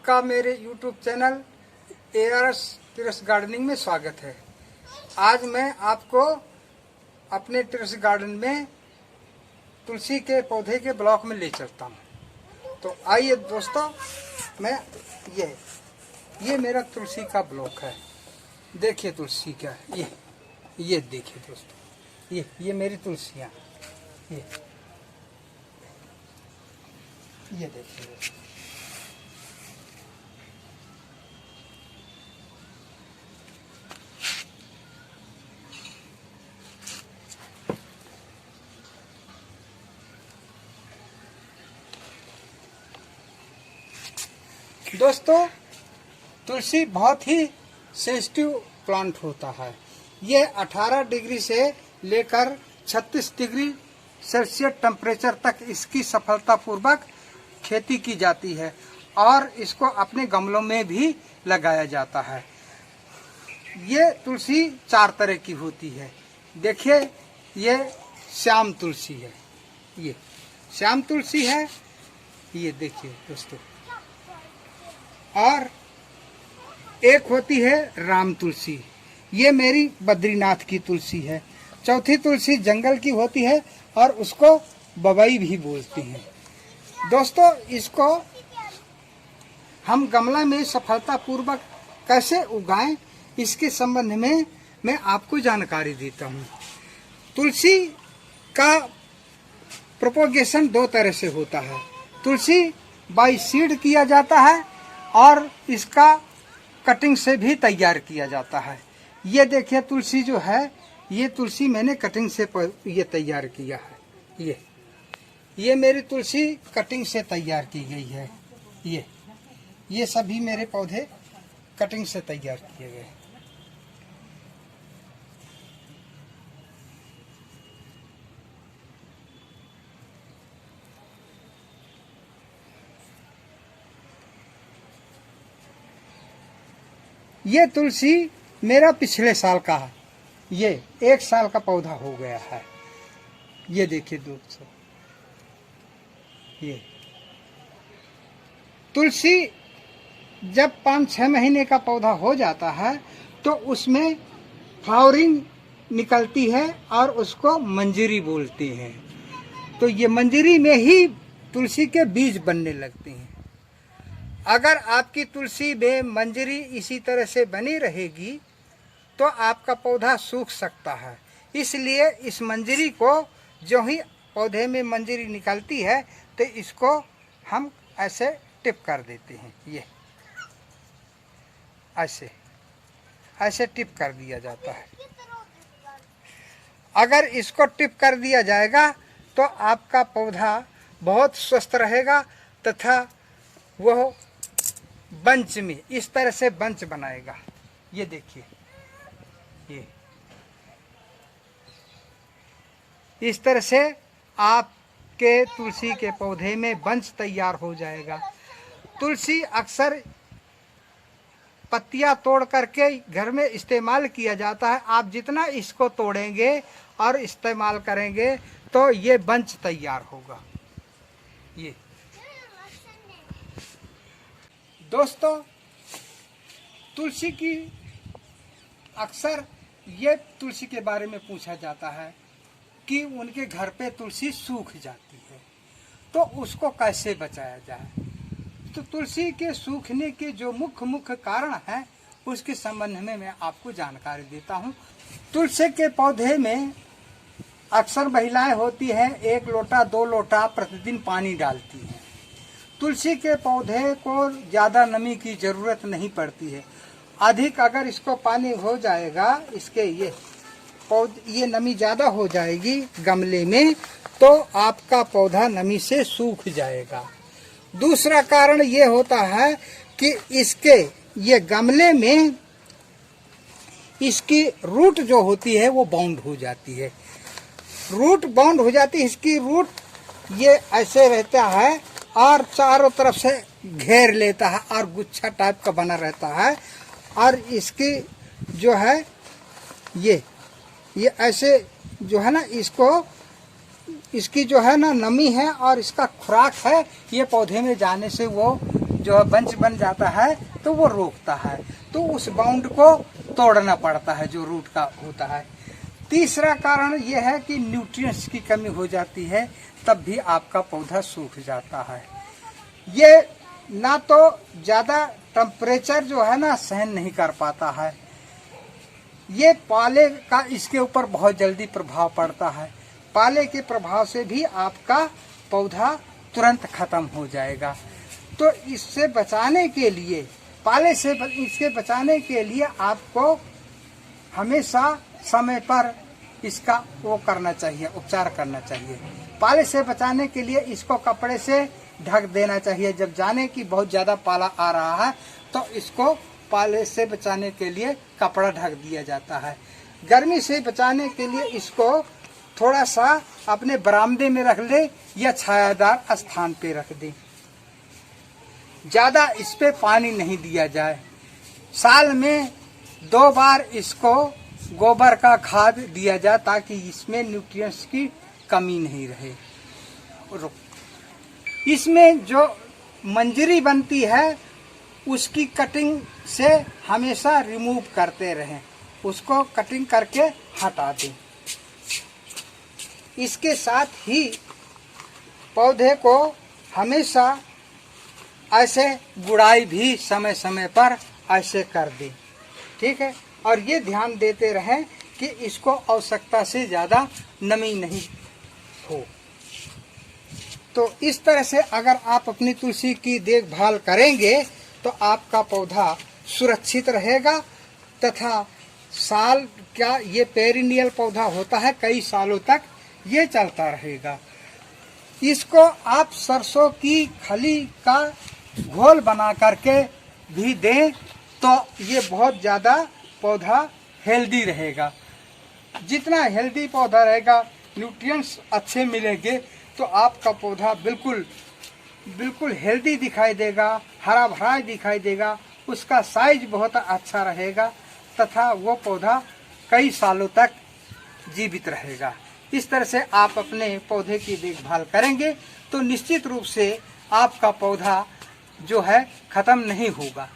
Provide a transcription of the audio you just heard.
आपका मेरे YouTube channel ARS terrace gardening में स्वागत है। आज मैं आपको अपने टेरेस गार्डन में तुलसी के पौधे के ब्लॉक में ले चलता हूँ। तो आइए दोस्तों, मैं ये मेरा तुलसी का ब्लॉक है। देखिए तुलसी का ये देखिए दोस्तों, ये मेरी तुलसियाँ, ये देखिए। दोस्तों, तुलसी बहुत ही सेंसिटिव प्लांट होता है। ये 18 डिग्री से लेकर 36 डिग्री सेल्सियस टेम्परेचर तक इसकी सफलतापूर्वक खेती की जाती है और इसको अपने गमलों में भी लगाया जाता है। ये तुलसी 4 तरह की होती है। देखिए, ये श्याम तुलसी है, ये श्याम तुलसी है, ये देखिए दोस्तों। और एक होती है राम तुलसी, ये मेरी बद्रीनाथ की तुलसी है। चौथी तुलसी जंगल की होती है और उसको बबई भी बोलते हैं। दोस्तों, इसको हम गमला में सफलतापूर्वक कैसे उगाएं, इसके संबंध में मैं आपको जानकारी देता हूं। तुलसी का प्रोपोगेशन 2 तरह से होता है। तुलसी बाय सीड किया जाता है और इसका कटिंग से भी तैयार किया जाता है। ये देखिए तुलसी जो है, ये तुलसी मैंने कटिंग से ये तैयार किया है। ये मेरी तुलसी कटिंग से तैयार की गई है। ये सभी मेरे पौधे कटिंग से तैयार किए गए। ये तुलसी मेरा पिछले साल का है। ये 1 साल का पौधा हो गया है। ये देखिए दोस्तों, ये तुलसी जब 5-6 महीने का पौधा हो जाता है तो उसमें फ्लावरिंग निकलती है और उसको मंजरी बोलते हैं। तो ये मंजरी में ही तुलसी के बीज बनने लगते हैं। अगर आपकी तुलसी में मंजरी इसी तरह से बनी रहेगी तो आपका पौधा सूख सकता है। इसलिए इस मंजरी को, जो ही पौधे में मंजरी निकलती है तो इसको हम ऐसे टिप कर देते हैं। ये ऐसे टिप कर दिया जाता है। अगर इसको टिप कर दिया जाएगा तो आपका पौधा बहुत स्वस्थ रहेगा तथा वह बंच में इस तरह से बंच बनाएगा। ये देखिए, ये इस तरह से आपके तुलसी के पौधे में बंच तैयार हो जाएगा। तुलसी अक्सर पत्तियां तोड़ करके घर में इस्तेमाल किया जाता है। आप जितना इसको तोड़ेंगे और इस्तेमाल करेंगे तो ये बंच तैयार होगा। ये दोस्तों, तुलसी की अक्सर ये तुलसी के बारे में पूछा जाता है कि उनके घर पे तुलसी सूख जाती है तो उसको कैसे बचाया जाए। तो तुलसी के सूखने के जो मुख्य कारण हैं उसके संबंध में मैं आपको जानकारी देता हूँ। तुलसी के पौधे में अक्सर महिलाएं होती हैं 1 लोटा 2 लोटा प्रतिदिन पानी डालती हैं। तुलसी के पौधे को ज़्यादा नमी की ज़रूरत नहीं पड़ती है। अधिक अगर इसको पानी हो जाएगा, इसके ये नमी ज़्यादा हो जाएगी गमले में, तो आपका पौधा नमी से सूख जाएगा। दूसरा कारण ये होता है कि इसके ये गमले में इसकी रूट जो होती है वो बाउंड हो जाती है। रूट बाउंड हो जाती है, इसकी रूट ये ऐसे रहता है और चारों तरफ से घेर लेता है और गुच्छा टाइप का बना रहता है। और इसकी जो है ये ऐसे जो है ना, इसकी जो है ना नमी है और इसका खुराक है, ये पौधे में जाने से वो जो है बंच बन जाता है तो वो रोकता है, तो उस बाउंड को तोड़ना पड़ता है जो रूट का होता है। तीसरा कारण यह है कि न्यूट्रिएंट्स की कमी हो जाती है, तब भी आपका पौधा सूख जाता है। ये ना तो ज़्यादा टेम्परेचर जो है ना सहन नहीं कर पाता है, ये पाले का इसके ऊपर बहुत जल्दी प्रभाव पड़ता है। पाले के प्रभाव से भी आपका पौधा तुरंत खत्म हो जाएगा। तो इससे बचाने के लिए, पाले से इसके बचाने के लिए आपको हमेशा समय पर इसका वो करना चाहिए, उपचार करना चाहिए। पाले से बचाने के लिए इसको कपड़े से ढक देना चाहिए। जब जाने की बहुत ज़्यादा पाला आ रहा है तो इसको पाले से बचाने के लिए कपड़ा ढक दिया जाता है। गर्मी से बचाने के लिए इसको थोड़ा सा अपने बरामदे में रख ले या छायादार स्थान पे रख दे। ज़्यादा इस पे पानी नहीं दिया जाए। साल में 2 बार इसको गोबर का खाद दिया जाए ताकि इसमें न्यूट्रिएंट्स की कमी नहीं रहे। इसमें जो मंजरी बनती है उसकी कटिंग से हमेशा रिमूव करते रहें, उसको कटिंग करके हटा दें। इसके साथ ही पौधे को हमेशा ऐसे गुड़ाई भी समय समय पर ऐसे कर दें, ठीक है। और ये ध्यान देते रहें कि इसको आवश्यकता से ज़्यादा नमी नहीं हो। तो इस तरह से अगर आप अपनी तुलसी की देखभाल करेंगे तो आपका पौधा सुरक्षित रहेगा तथा साल क्या ये पेरिनियल पौधा होता है, कई सालों तक ये चलता रहेगा। इसको आप सरसों की खली का घोल बना करके भी दें तो ये बहुत ज़्यादा पौधा हेल्दी रहेगा। जितना हेल्दी पौधा रहेगा, न्यूट्रिएंट्स अच्छे मिलेंगे तो आपका पौधा बिल्कुल हेल्दी दिखाई देगा, हरा भरा दिखाई देगा, उसका साइज बहुत अच्छा रहेगा तथा वो पौधा कई सालों तक जीवित रहेगा। इस तरह से आप अपने पौधे की देखभाल करेंगे तो निश्चित रूप से आपका पौधा जो है खत्म नहीं होगा।